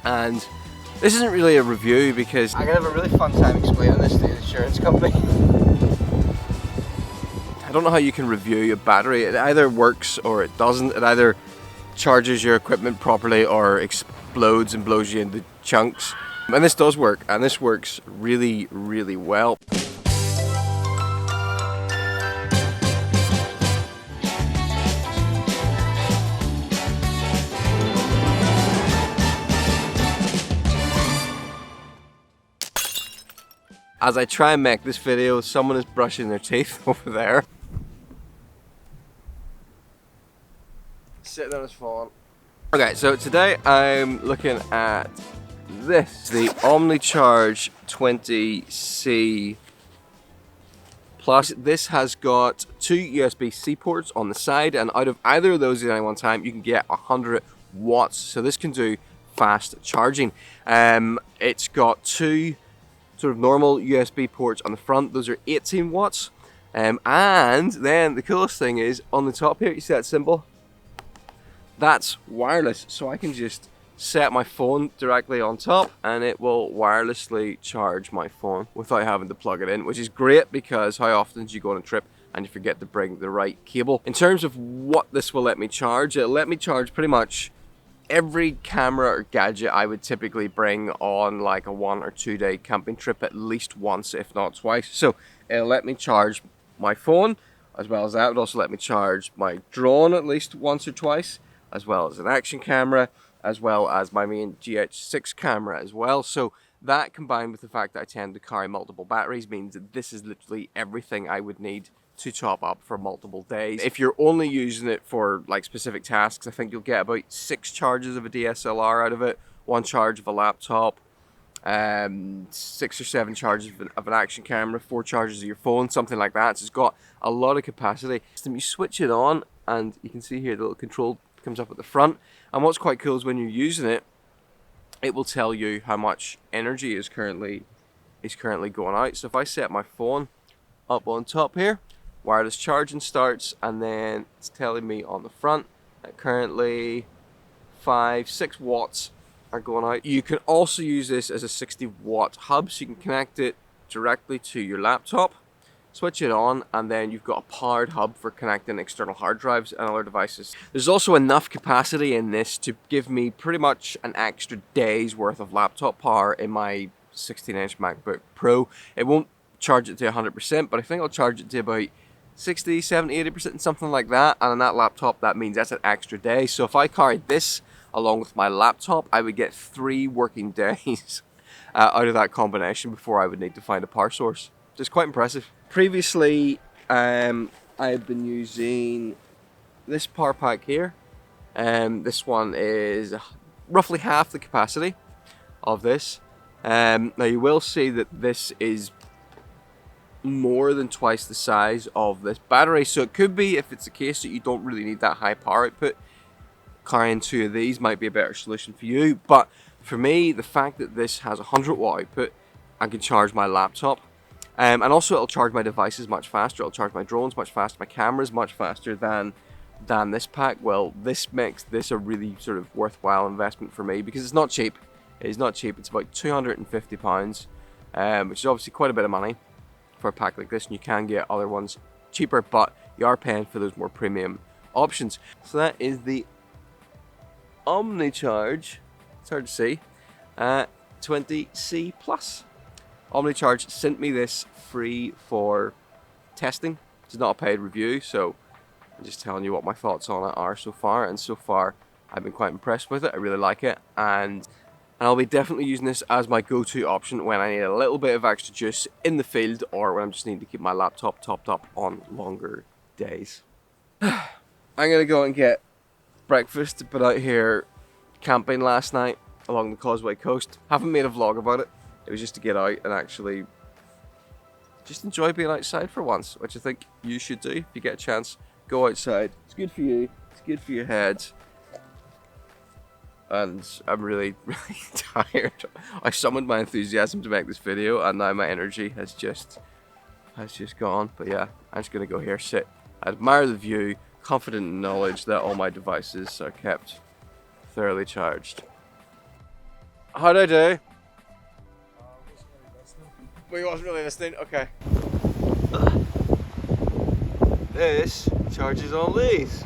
And this isn't really a review because I'm gonna have a really fun time explaining this to the insurance company. I don't know how you can review a battery. It either works or it doesn't. It either charges your equipment properly or explodes and blows you into chunks. And this does work, and this works really, really well. As I try and make this video, someone is brushing their teeth over there. Sitting on his phone. Okay, so today I'm looking at this, the Omni Charge 20C Plus. This has got two USB-C ports on the side, and out of either of those at any one time, you can get 100 watts. So this can do fast charging. It's got two sort of normal USB ports on the front. Those are 18 watts. And then the coolest thing is on the top here, you see that symbol? That's wireless, so I can just set my phone directly on top and it will wirelessly charge my phone without having to plug it in, which is great because how often do you go on a trip and you forget to bring the right cable? In terms of what this will let me charge, it'll let me charge pretty much every camera or gadget I would typically bring on like a 1 or 2 day camping trip at least once, if not twice. So it'll let me charge my phone, as well as that. It would also let me charge my drone at least once or twice, as well as an action camera, as well as my main GH6 camera as well. So that, combined with the fact that I tend to carry multiple batteries, means that this is literally everything I would need to top up for multiple days. If you're only using it for like specific tasks, I think you'll get about 6 charges of a DSLR out of it, 1 charge of a laptop, 6 or 7 charges of an action camera, 4 charges of your phone, something like that. So it's got a lot of capacity. You switch it on and you can see here the little control comes up at the front, and what's quite cool is when you're using it, it will tell you how much energy is currently going out. So if I set my phone up on top here, wireless charging starts, and then it's telling me on the front that currently 5-6 watts are going out. You can also use this as a 60-watt hub, so you can connect it directly to your laptop, switch it on, and then you've got a powered hub for connecting external hard drives and other devices. There's also enough capacity in this to give me pretty much an extra day's worth of laptop power in my 16-inch MacBook Pro. It won't charge it to 100%, but I think I'll charge it to about 60, 70, 80%, something like that. And on that laptop, that means that's an extra day. So if I carried this along with my laptop, I would get 3 working days out of that combination before I would need to find a power source. It's quite impressive. Previously, I've been using this power pack here. This one is roughly half the capacity of this. Now you will see that this is more than twice the size of this battery, so it could be, if it's the case that you don't really need that high power output, carrying 2 of these might be a better solution for you. But for me, the fact that this has a 100-watt output, I can charge my laptop, and also it'll charge my devices much faster. It'll charge my drones much faster, my cameras much faster than this pack. Well, this makes this a really sort of worthwhile investment for me because it's not cheap. It is not cheap. It's about £250, which is obviously quite a bit of money for a pack like this, and you can get other ones cheaper, but you are paying for those more premium options. So that is the Omni Charge, it's hard to see, 20C Plus. Omni Charge sent me this free for testing. It's not a paid review, so I'm just telling you what my thoughts on it are so far, and so far I've been quite impressed with it. I really like it, and I'll be definitely using this as my go-to option when I need a little bit of extra juice in the field, or when I'm just needing to keep my laptop topped up on longer days. I'm gonna go and get breakfast, but out here camping last night along the Causeway Coast. Haven't made a vlog about it. It was just to get out and actually just enjoy being outside for once, which I think you should do if you get a chance. Go outside. It's good for you. It's good for your head. And I'm really, really tired. I summoned my enthusiasm to make this video, and now my energy has just gone. But yeah, I'm just gonna go here, sit, admire the view, confident in knowledge that all my devices are kept thoroughly charged. How'd I do? Well, you wasn't really listening? Okay. This charges on these.